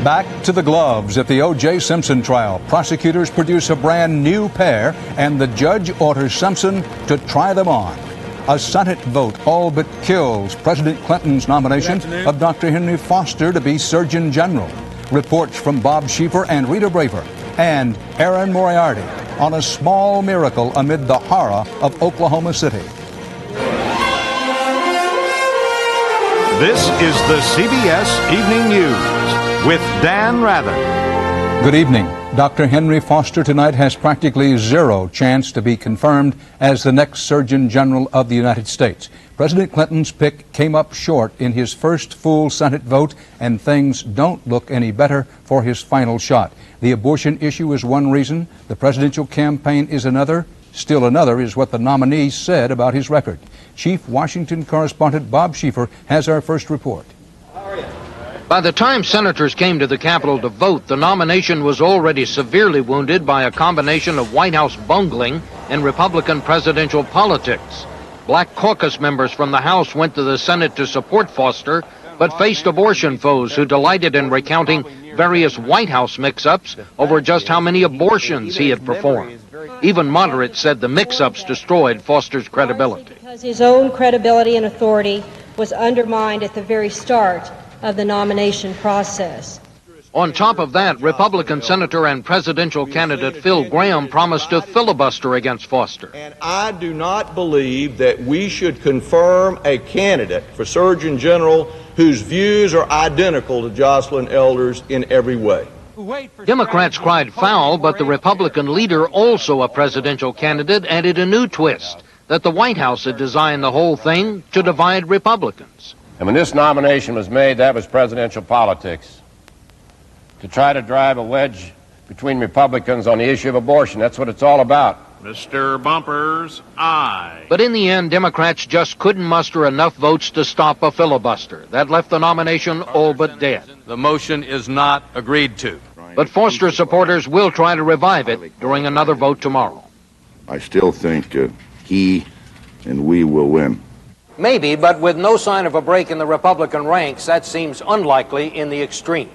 Back to the gloves at the O.J. Simpson trial. Prosecutors produce a brand new pair, and the judge orders Simpson to try them on. A Senate vote all but kills President Clinton's nomination of Dr. Henry Foster to be Surgeon General. Reports from Bob Schieffer and Rita Braver and Aaron Moriarty on a small miracle amid the horror of Oklahoma City. This is the CBS Evening News with Dan Rather. Good evening. Dr. Henry Foster tonight has practically zero chance to be confirmed as the next Surgeon General of the United States. President Clinton's pick came up short in his first full Senate vote, and things don't look any better for his final shot. The abortion issue is one reason. The presidential campaign is another. Still another is what the nominee said about his record. Chief Washington correspondent Bob Schieffer has our first report. By the time senators came to the Capitol to vote, the nomination was already severely wounded by a combination of White House bungling and Republican presidential politics. Black caucus members from the House went to the Senate to support Foster, but faced abortion foes who delighted in recounting various White House mix-ups over just how many abortions he had performed. Even moderates said the mix-ups destroyed Foster's credibility. Because his own credibility and authority was undermined at the very start of the nomination process. On top of that, Republican Senator and presidential candidate Phil Gramm promised to filibuster against Foster. And I do not believe that we should confirm a candidate for Surgeon General whose views are identical to Jocelyn Elder's in every way. Democrats cried foul, but the Republican leader, also a presidential candidate, added a new twist, that the White House had designed the whole thing to divide Republicans. And when this nomination was made, that was presidential politics. To try to drive a wedge between Republicans on the issue of abortion. That's what it's all about. Mr. Bumpers, aye. But in the end, Democrats just couldn't muster enough votes to stop a filibuster. That left the nomination all but dead. The motion is not agreed to. But Foster supporters will try to revive it during another vote tomorrow. I still think he and we will win. Maybe, but with no sign of a break in the Republican ranks, that seems unlikely in the extreme.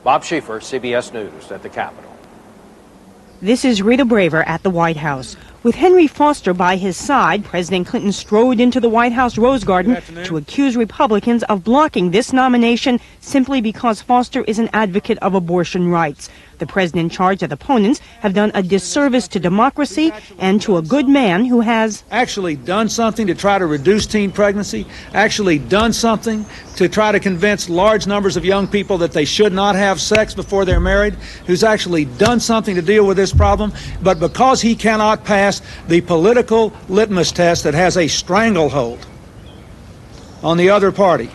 Bob Schieffer, CBS News at the Capitol. This is Rita Braver at the White House. With Henry Foster by his side, President Clinton strode into the White House Rose Garden to accuse Republicans of blocking this nomination simply because Foster is an advocate of abortion rights. The president charged that opponents have done a disservice to democracy and to a good man who has actually done something to try to reduce teen pregnancy, actually done something to try to convince large numbers of young people that they should not have sex before they're married, who's actually done something to deal with this problem, but because he cannot pass the political litmus test that has a stranglehold on the other party,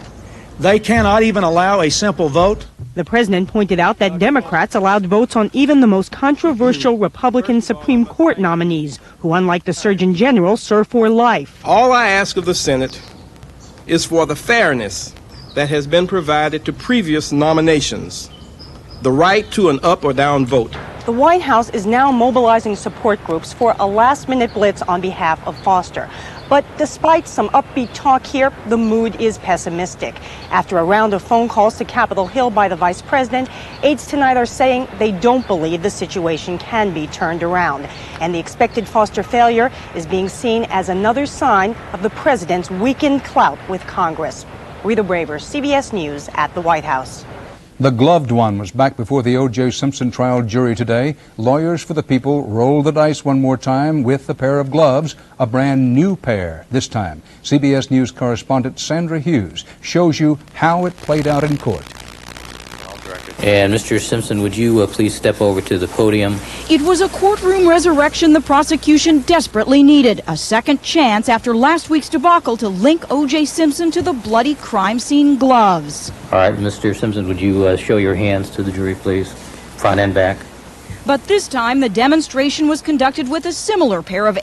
they cannot even allow a simple vote. The president pointed out that Democrats allowed votes on even the most controversial Republican Supreme Court nominees, who, unlike the Surgeon General, serve for life. All I ask of the Senate is for the fairness that has been provided to previous nominations, the right to an up or down vote. The White House is now mobilizing support groups for a last-minute blitz on behalf of Foster. But despite some upbeat talk here, the mood is pessimistic. After a round of phone calls to Capitol Hill by the vice president, aides tonight are saying they don't believe the situation can be turned around. And the expected Foster failure is being seen as another sign of the president's weakened clout with Congress. Rita Braver, CBS News at the White House. The gloved one was back before the O.J. Simpson trial jury today. Lawyers for the people rolled the dice one more time with a pair of gloves, a brand new pair this time. CBS News correspondent Sandra Hughes shows you how it played out in court. And Mr. Simpson, would you please step over to the podium? It was a courtroom resurrection the prosecution desperately needed. A second chance after last week's debacle to link O.J. Simpson to the bloody crime scene gloves. All right, Mr. Simpson, would you show your hands to the jury, please? Front and back. But this time, the demonstration was conducted with a similar pair of